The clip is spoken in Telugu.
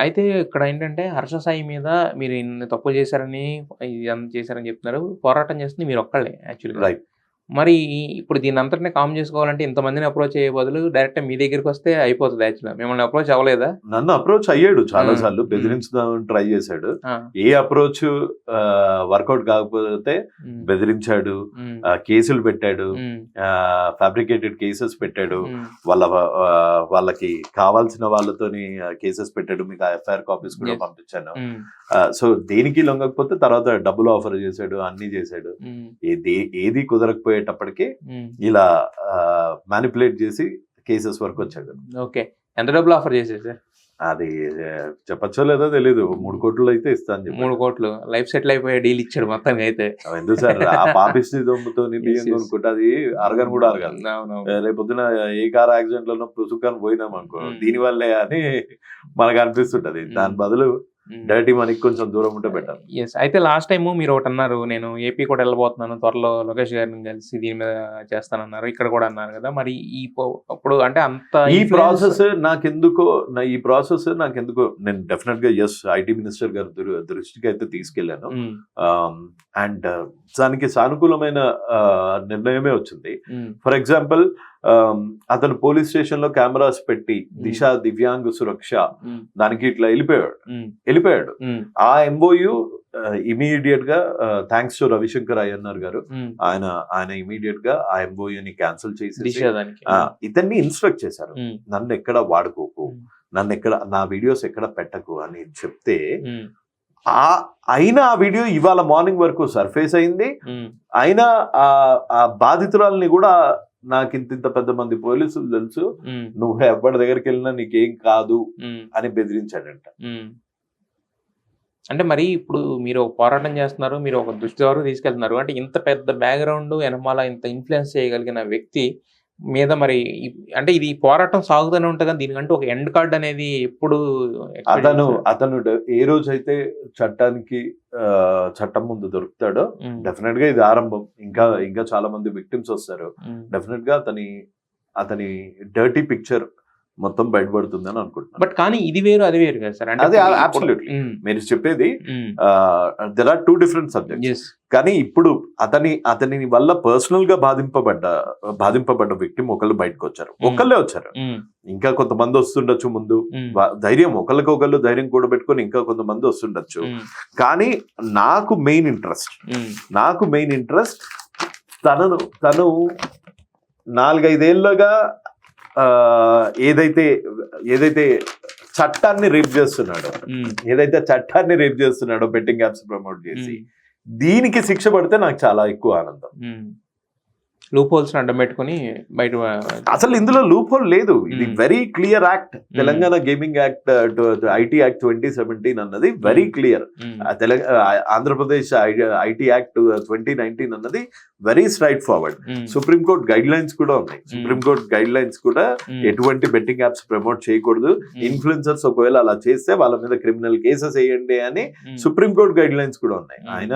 అయితే ఇక్కడ ఏంటంటే హర్ష సాయి మీద మీరు ఇన్ని తప్పులు చేశారని, ఇదంతా చేశారని చెప్తున్నారు. పోరాటం చేస్తుంది మీరొక్కళ్ళే యాక్చువల్‌గా. రైట్. మరి ఇప్పుడు దీన్నంతటిని కామ్ చేసుకోవాలంటే ఇంతమందిని అప్రోచ్ అయ్యే బదులు డైరెక్ట్‌గా మీ దగ్గరికొస్తే అయిపోతది యాక్చువల్‌గా. మిమ్మల్ని అప్రోచ్ అవ్వలేదా? నన్ను అప్రోచ్ అయ్యాడు చాలా హ్మ్. సార్లు. హ్మ్. బెదిరించుదామని ట్రై చేశాడు. ఆ! ఏ అప్రోచ్ వర్కౌట్ కాకపోతే హ్మ్. బెదిరించాడు, హ్మ్. కేసులు పెట్టాడు, హ్మ్. ఫ్యాబ్రికేటెడ్ కేసెస్ పెట్టాడు. హ్మ్. వాళ్ళకి కావాల్సిన వాళ్ళతోని కేసెస్ పెట్టాడు. మీకు ఆ ఎఫ్ఐఆర్ కాపీస్ కూడా యెస్. పంపించాను. హ్మ్. సో దేనికి లొంగకపోతే తర్వాత డబ్బులు ఆఫర్ చేశాడు, అన్ని చేశాడు. హ్మ్. ఏది కుదరకపోయేటప్పటికి హ్మ్. ఇలా మ్యానిపులేట్ చేసి కేసెస్ వరకు వచ్చాడు. ఓకే. ఎంత డబ్బులు ఆఫర్ చేశారు సార్? అది చెప్పచ్చో లేదో తెలీదు. 3 కోట్లు అయితే ఇస్తా అని 3 చెప్పాడు. కోట్లు లైఫ్ సెటిల్ అయిపోయే డీల్ ఇచ్చాడు మొత్తానికైతే. ఎందుకు సార్ ఆ పాపిష్టి దొమ్ముతో బియ్యం కొనుక్కుంటే అది అరగను కూడా అరగదు. అవునవును. రేపొద్దున ఏ కార్ యాక్సిడెంట్ లో పుసుకొని పోయినాం అనుకో, దీని వల్లే అని మనకు అనిపిస్తుంటది. దాని బదులు డర్టీ మనకి కొంచెం దూరం ఉంటే బెటర్. యెస్. అయితే లాస్ట్ టైము మీరు ఒకటన్నారు. నేను ఏపీ కూడా వెళ్ళబోతున్నాను. త్వరలో లోకేష్ గారిని కలిసి దీని మీద చేస్తానన్నారు. ఇక్కడ కూడా అన్నారు కదా! మరి అప్పుడు అంటే అంత ఈ ప్రాసెస్ నాకెందుకో నేను డెఫినెట్ గా ఐటీ మినిస్టర్ గారి దృష్టికి అయితే తీసుకెళ్లాను. అండ్ దానికి సానుకూలమైన నిర్ణయమే వచ్చింది. ఫర్ ఎగ్జాంపుల్ అతను పోలీస్ స్టేషన్ లో కెమెరాస్ పెట్టి దిశ దివ్యాంగ సురక్ష దానికి ఇట్లా వెళ్ళిపోయాడు. ఆ ఎంఓయు ఇమీడియట్ గా థ్యాంక్స్ టు రవిశంకర్ అయ్యన్నార్ గారు, ఆయన ఇమీడియట్ గా ఆ ఎంఓయుని క్యాన్సిల్ చేసి ఇతన్ని ఇన్స్ట్రక్ట్ చేశారు, నన్ను ఎక్కడ వాడుకోకు, నా వీడియోస్ ఎక్కడ పెట్టకు అని చెప్తే అయినా ఆ వీడియో ఇవాళ మార్నింగ్ వరకు సర్ఫేస్ అయింది. అయినా ఆ బాధితురాలని కూడా నాకు ఇంత పెద్ద మంది పోలీసులు తెలుసు, నువ్వు ఎవరి దగ్గరికి వెళ్ళినా నీకేం కాదు అని బెదిరించాడంట. అంటే మరి ఇప్పుడు మీరు పోరాటం చేస్తున్నారు, మీరు ఒక దృష్టి వరకు తీసుకెళ్తున్నారు. అంటే ఇంత పెద్ద బ్యాక్గ్రౌండ్ వెనమాల ఇంత ఇన్ఫ్లుయెన్స్ చేయగలిగిన వ్యక్తి మీద మరి అంటే ఇది పోరాటం సాగుతూనే ఉంటుంది కానీ దీనికంటూ ఒక ఎండ్ కార్డ్ అనేది ఎప్పుడు అతను ఏ రోజైతే చట్టం ముందు దొరుకుతాడో డెఫినెట్ గా ఇది ఆరంభం. ఇంకా చాలా మంది విక్టిమ్స్ వస్తారు. డెఫినెట్ గా అతని డర్టీ పిక్చర్ మొత్తం బయటపడుతుందని అనుకుంటున్నాను. బట్ కానీ ఇది వేరు అది వేరు కదా సార్. అదే అబ్సల్యూట్లీ మీరు చెప్పేది దెర్ ఆర్ 2 డిఫరెంట్ సబ్జెక్ట్స్. కానీ ఇప్పుడు అతని వల్ల పర్సనల్ గా బాధింపబడ్డ విక్టిమ్ ఒకళ్ళు బయటకు వచ్చారు, ఒకళ్ళే వచ్చారు. ఇంకా కొంతమంది వస్తుండొచ్చు ముందు. ధైర్యం ఒకళ్ళకొకళ్ళు ధైర్యం కూడబెట్టుకొని ఇంకా కొంతమంది వస్తుండొచ్చు. కానీ నాకు మెయిన్ ఇంట్రెస్ట్ తను 4-5 ఏళ్ళగా ఏదైతే చట్టాన్ని రేప్ చేస్తున్నాడో బెట్టింగ్ యాప్స్ ప్రమోట్ చేసి దీనికి శిక్ష పడితే నాకు చాలా ఎక్కువ ఆనందం. లూప్ హోల్స్ అడ్డం పెట్టుకుని బయట అసలు ఇందులో లూప్ హోల్ లేదు. ఇది very clear act. Telangana gaming act IT act 2017 అన్నది very clear. Andhra Pradesh IT act 2019 అన్నది very straight forward. Supreme court guide lines కూడా ఉన్నాయి. సుప్రీంకోర్టు గైడ్ లైన్స్ కూడా ఎటువంటి బెట్టింగ్ యాప్స్ ప్రమోట్ చేయకూడదు, ఇన్ఫ్లుయెన్సర్స్ ఒకవేళ అలా చేస్తే వాళ్ళ మీద క్రిమినల్ కేసెస్ వేయండి అని సుప్రీంకోర్టు గైడ్ లైన్స్ కూడా ఉన్నాయి. ఆయన